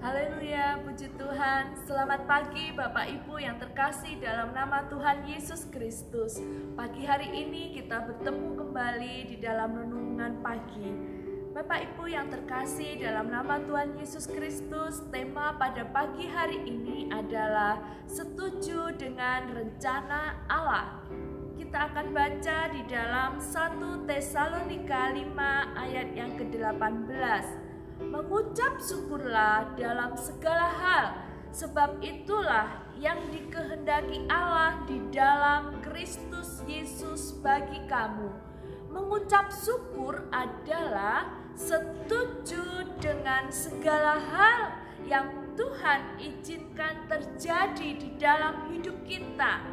Haleluya, puji Tuhan. Selamat pagi Bapak Ibu yang terkasih dalam nama Tuhan Yesus Kristus. Pagi hari ini kita bertemu kembali di dalam renungan pagi. Bapak Ibu yang terkasih dalam nama Tuhan Yesus Kristus, tema pada pagi hari ini adalah setuju dengan rencana Allah. Kita akan baca di dalam 1 Tesalonika 5 ayat yang ke-18. Mengucap syukurlah dalam segala hal, sebab itulah yang dikehendaki Allah di dalam Kristus Yesus bagi kamu. Mengucap syukur adalah setuju dengan segala hal yang Tuhan izinkan terjadi di dalam hidup kita.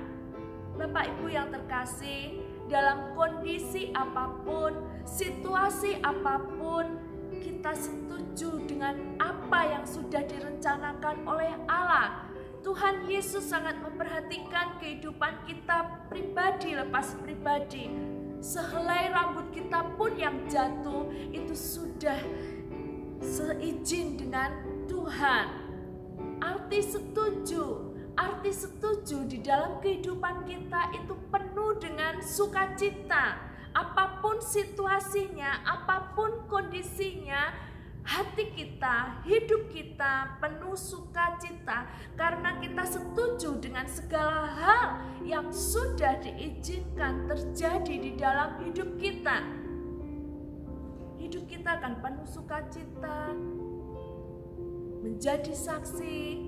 Bapak Ibu yang terkasih, dalam kondisi apapun, situasi apapun, kita setuju dengan apa yang sudah direncanakan oleh Allah. Tuhan Yesus sangat memperhatikan kehidupan kita pribadi lepas pribadi. Sehelai rambut kita pun yang jatuh itu sudah seizin dengan Tuhan. Arti setuju di dalam kehidupan kita itu penuh dengan sukacita. Apapun situasinya, apapun kondisinya, hati kita, hidup kita penuh sukacita karena kita setuju dengan segala hal yang sudah diizinkan terjadi di dalam hidup kita. Hidup kita akan penuh sukacita, menjadi saksi,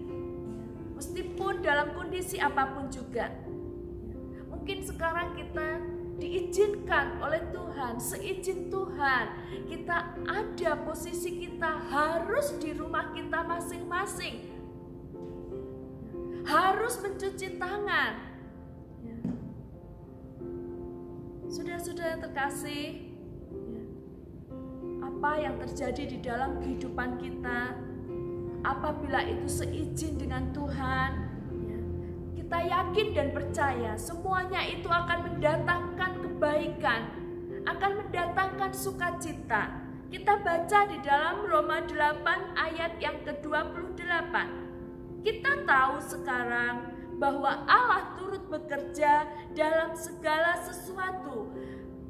meskipun dalam kondisi apapun juga. Mungkin sekarang kita diizinkan oleh Tuhan, seizin Tuhan, kita ada posisi kita harus di rumah kita masing-masing, harus mencuci tangan. Saudara-saudara yang terkasih, apa yang terjadi di dalam kehidupan kita, apabila itu seizin dengan Tuhan, kita yakin dan percaya semuanya itu akan mendatangkan kebaikan, akan mendatangkan sukacita. Kita baca di dalam Roma 8 ayat yang ke-28. Kita tahu sekarang bahwa Allah turut bekerja dalam segala sesuatu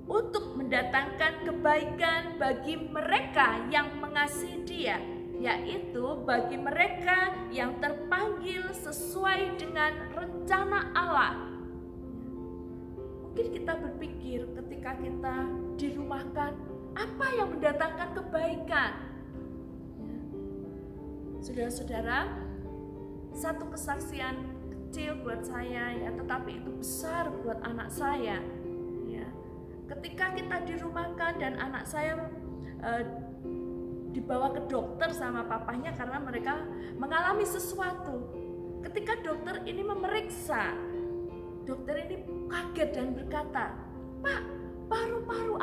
untuk mendatangkan kebaikan bagi mereka yang mengasihi Dia, yaitu bagi mereka yang terpanggil sesuai dengan rencana Allah. Mungkin kita berpikir ketika kita dirumahkan, apa yang mendatangkan kebaikan? Saudara-saudara, satu kesaksian kecil buat saya ya, tetapi itu besar buat anak saya. Ya. Ketika kita dirumahkan dan anak saya dibawa ke dokter sama papanya karena mereka mengalami sesuatu. Ketika dokter ini memeriksa, dokter ini kaget dan berkata, "Pak, paru-paru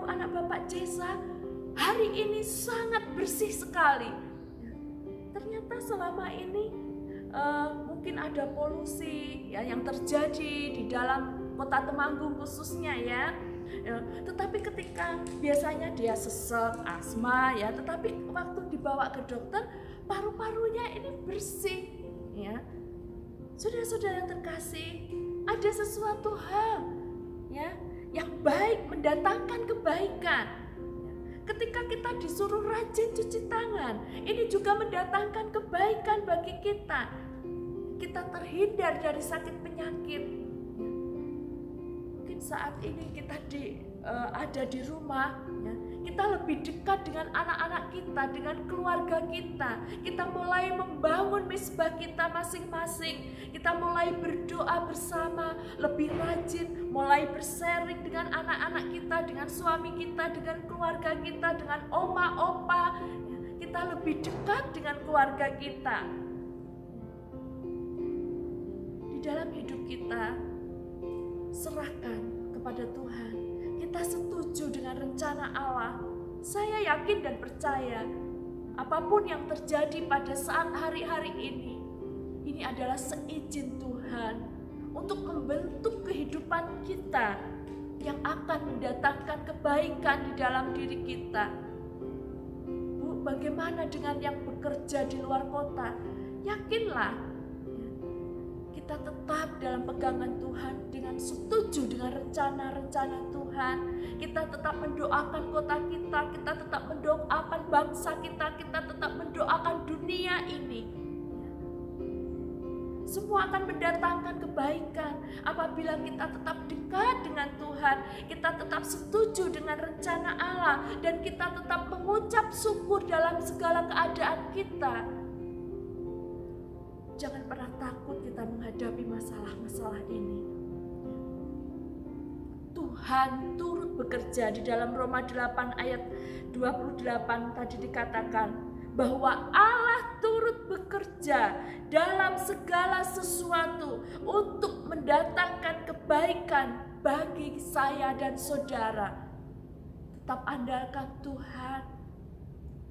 anak Bapak Jesa hari ini sangat bersih sekali." Ternyata selama ini mungkin ada polusi ya yang terjadi di dalam kota Temanggung khususnya ya. Tetapi ketika biasanya dia sesek, asma ya, tetapi waktu dibawa ke dokter paru-parunya ini bersih ya. Saudara-saudara yang terkasih, ada sesuatu hal ya yang baik mendatangkan kebaikan. Ketika kita disuruh rajin cuci tangan, ini juga mendatangkan kebaikan bagi kita. Kita terhindar dari sakit penyakit. Saat ini kita ada di rumah ya, kita lebih dekat dengan anak-anak kita, dengan keluarga kita. Kita mulai membangun misbah kita masing-masing. Kita mulai berdoa bersama, lebih rajin, mulai bersharing dengan anak-anak kita, dengan suami kita, dengan keluarga kita, dengan oma, opa ya, kita lebih dekat dengan keluarga kita. Di dalam hidup kita, serahkan kepada Tuhan. Kita setuju dengan rencana Allah. Saya yakin dan percaya apapun yang terjadi pada saat hari-hari ini adalah seizin Tuhan untuk membentuk kehidupan kita yang akan mendatangkan kebaikan di dalam diri kita. bagaimana dengan yang bekerja di luar kota? Yakinlah, kita tetap dalam pegangan Tuhan, dengan setuju dengan rencana-rencana Tuhan. Kita tetap mendoakan kota kita tetap mendoakan bangsa kita tetap mendoakan dunia ini. Semua akan mendatangkan kebaikan apabila kita tetap dekat dengan Tuhan, kita tetap setuju dengan rencana Allah, dan kita tetap mengucap syukur dalam segala keadaan kita. Jangan pernah takut kita menghadapi masalah-masalah ini. Tuhan turut bekerja. Di dalam Roma 8 ayat 28 tadi dikatakan bahwa Allah turut bekerja dalam segala sesuatu untuk mendatangkan kebaikan bagi saya dan saudara. Tetap andalkan Tuhan,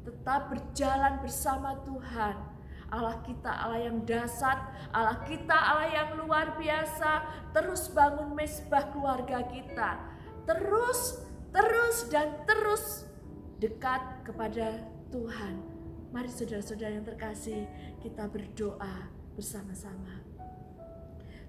tetap berjalan bersama Tuhan. Allah kita Allah yang dahsyat, Allah kita Allah yang luar biasa. Terus bangun mesbah keluarga kita, terus dekat kepada Tuhan. Mari saudara-saudara yang terkasih, kita berdoa bersama-sama.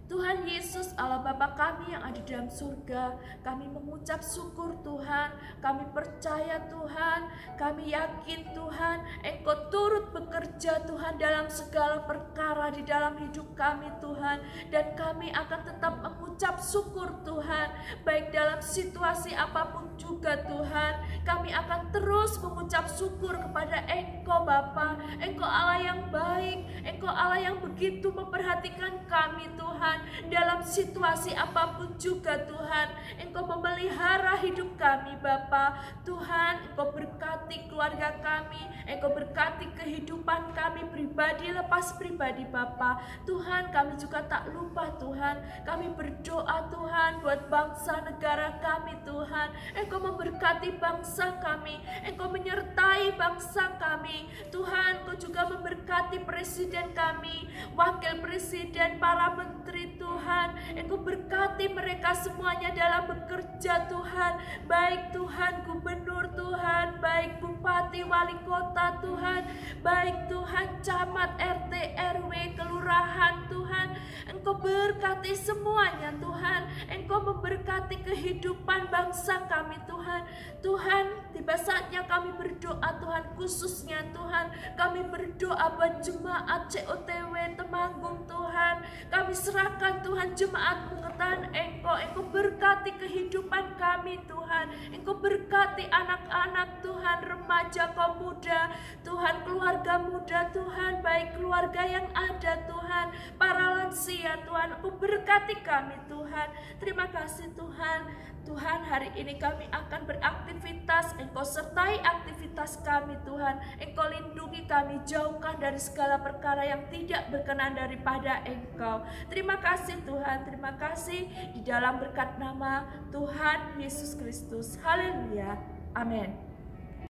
Tuhan Yesus, Allah Bapa kami yang ada di dalam surga, kami mengucap syukur Tuhan, kami percaya Tuhan, kami yakin Tuhan, Engkau turut bekerja Tuhan dalam segala perkara di dalam hidup kami Tuhan, dan kami akan tetap mengucap syukur Tuhan, baik dalam situasi apapun juga Tuhan, kami akan terus mengucap syukur kepada Engkau Bapa, Engkau Allah yang baik, Engkau Allah yang begitu memperhatikan kami Tuhan, dalam situasi apapun juga Tuhan, Engkau memelihara hidup kami Bapa. Tuhan, Engkau berkati keluarga kami, Engkau berkati kehidupan kami pribadi lepas pribadi Bapa. Tuhan, kami juga tak lupa Tuhan, kami berdoa Tuhan buat bangsa negara kami Tuhan. Engkau memberkati bangsa kami, Engkau menyertai bangsa kami Tuhan. Engkau juga memberkati presiden kami, wakil presiden, para menteri Tuhan. Engkau berkati mereka semuanya dalam bekerja Tuhan, baik Tuhan gubernur Tuhan, baik bupati, wali kota Tuhan, baik Tuhan camat, RT, RW, kelurahan Tuhan. Engkau berkati semuanya Tuhan. Engkau memberkati kehidupan bangsa kami Tuhan. Tuhan, tiba saatnya kami berdoa Tuhan, khususnya Tuhan, kami berdoa buat jemaat COTW Temanggung Tuhan. Kami serahkan Tuhan jemaat-Mu ke tangan Engkau. Engkau berkati kehidupan kami Tuhan. Engkau berkati anak-anak Tuhan, remaja, kaum muda Tuhan, keluarga muda Tuhan, baik keluarga yang ada Tuhan, para lansia Tuhan. Engkau berkati kami Tuhan. Terima kasih Tuhan. Tuhan, hari ini kami akan beraktivitas, Engkau sertai aktivitas kami Tuhan. Engkau lindungi kami, jauhkan dari segala perkara yang tidak berkenan daripada Engkau. Terima kasih Tuhan, terima kasih di dalam berkat nama Tuhan Yesus Kristus. Haleluya, amin.